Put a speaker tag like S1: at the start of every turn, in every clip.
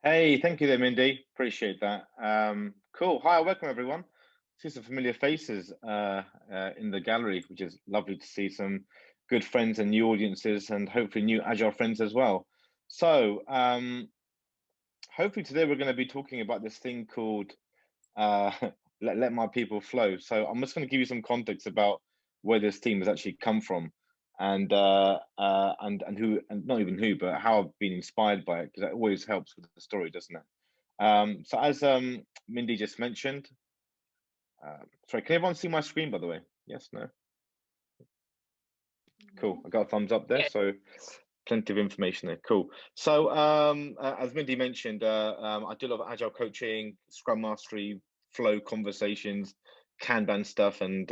S1: Hey, thank you there, Mindy. Appreciate that. Cool. Hi, welcome everyone. See some familiar faces in the gallery, which is lovely to see some good friends and new audiences, and hopefully new Agile friends as well. So, hopefully today we're going to be talking about this thing called uh, let my people flow. So I'm just going to give you some context about where this team has actually come from, and who, and not even who, but how I've been inspired by it, because that always helps with the story, doesn't it? So as Mindy just mentioned, sorry, can everyone see my screen, by the way? Yes, no, cool. I got a thumbs up there,
S2: Yeah.
S1: so plenty of information there. Cool. So as Mindy mentioned, I do a lot of agile coaching, Scrum Mastery, flow conversations, Kanban stuff, and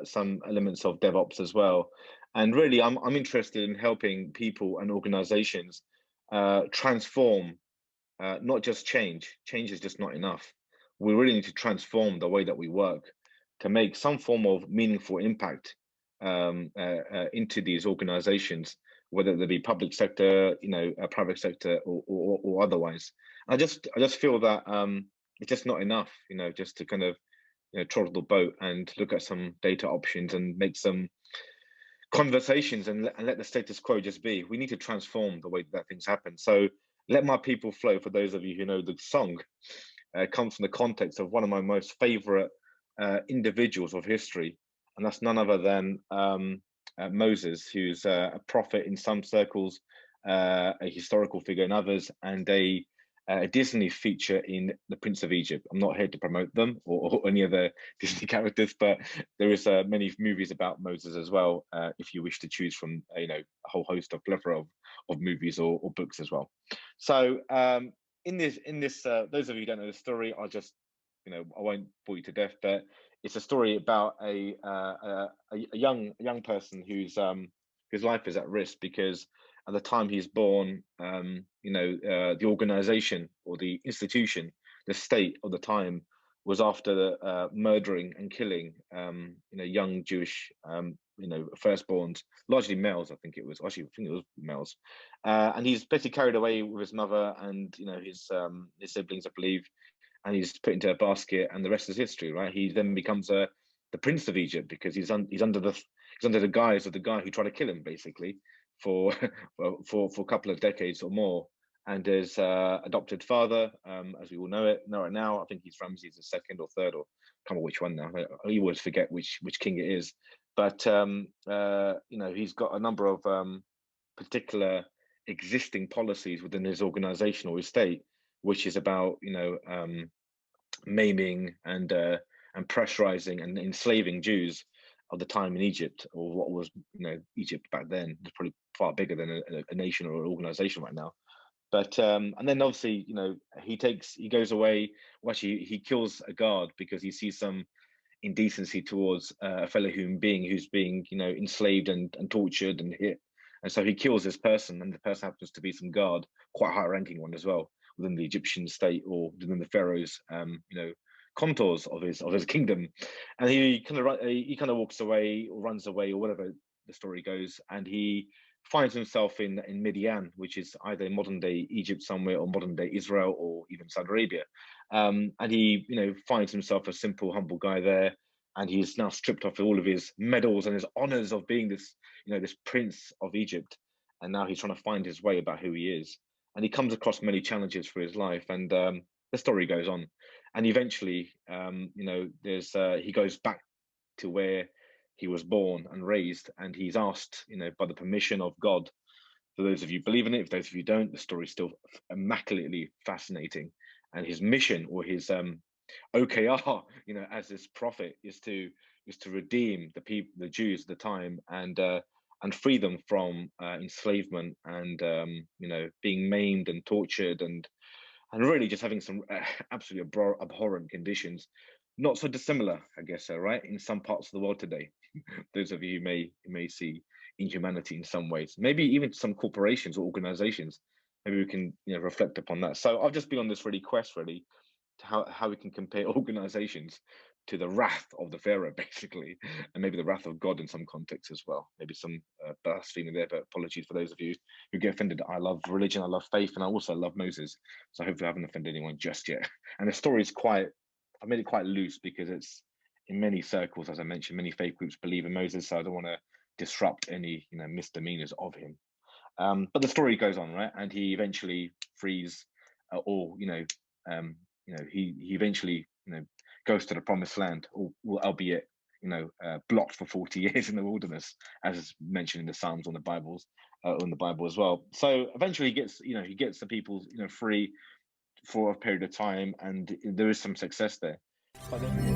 S1: some elements of DevOps as well. And really, I'm interested in helping people and organizations transform, not just change. Change is just not enough. We really need to transform the way that we work to make some form of meaningful impact into these organizations, whether they be public sector, private sector, or otherwise. I just feel that it's just not enough, just to kind of trot the boat and look at some data options and make some conversations and let the status quo just be. We need to transform the way that things happen. So let my people flow. For those of you who know the song, comes from the context of one of my most favorite individuals of history, and that's none other than Moses, who's a prophet in some circles, a historical figure in others, and a Disney feature in The Prince of Egypt. I'm not here to promote them or any other Disney characters, but there is many movies about Moses as well, if you wish to choose from a whole host of plethora of movies or books as well. So in this those of you who don't know the story, I'll just I won't bore you to death, but it's a story about a young person whose life is at risk because at the time he's born, the organization or the institution, the state of the time was after murdering and killing, young Jewish, firstborns, largely males. I think it was actually, I think it was males, and he's basically carried away with his mother and his siblings, I believe, and he's put into a basket, and the rest is history, right? He then becomes the prince of Egypt because he's under the guise of the guy who tried to kill him, basically, for for a couple of decades or more. And his adopted father, as we all know it now. I think he's Ramses the second or third, or I can't remember which one now. I always forget which king it is. But he's got a number of particular existing policies within his organization or his state, which is about maiming and pressurizing and enslaving Jews of the time in Egypt, or what was Egypt back then. It's probably far bigger than a nation or an organization right now. But and then obviously he goes away. Well, actually, he kills a guard because he sees some indecency towards a fellow human being who's being enslaved and tortured and hit, and so he kills this person, and the person happens to be some guard, quite a high ranking one as well, within the Egyptian state or within the pharaoh's contours of his kingdom. And he kind of walks away or runs away or whatever the story goes, and he finds himself in Midian, which is either modern day Egypt somewhere or modern day Israel or even Saudi Arabia. And he, finds himself a simple, humble guy there, and he's now stripped off all of his medals and his honors of being this prince of Egypt, and now he's trying to find his way about who he is. And he comes across many challenges for his life, and the story goes on, and eventually, there's he goes back to where he was born and raised, and he's asked, by the permission of God. For those of you believe in it, if those of you don't, the story is still immaculately fascinating. And his mission, or his OKR, as this prophet, is to redeem the people, the Jews at the time, and free them from enslavement and being maimed and tortured and really just having some absolutely abhorrent conditions, not so dissimilar, I guess, right, in some parts of the world today. Those of you who may see inhumanity in some ways, maybe even some corporations or organizations. Maybe we can reflect upon that. So I've just been on this really quest, really, to how we can compare organizations to the wrath of the Pharaoh, basically, and maybe the wrath of God in some context as well. Maybe some blasphemy there, but apologies for those of you who get offended. I love religion, I love faith, and I also love Moses. So hopefully I haven't offended anyone just yet. And the story is I made it quite loose because it's in many circles, as I mentioned, many faith groups believe in Moses, so I don't want to disrupt any misdemeanors of him. But the story goes on, right? And he eventually frees, or he eventually goes to the promised land, or albeit blocked for 40 years in the wilderness, as is mentioned in the Psalms on the Bibles, in the Bible as well. So eventually he gets the people free for a period of time, and there is some success there. But then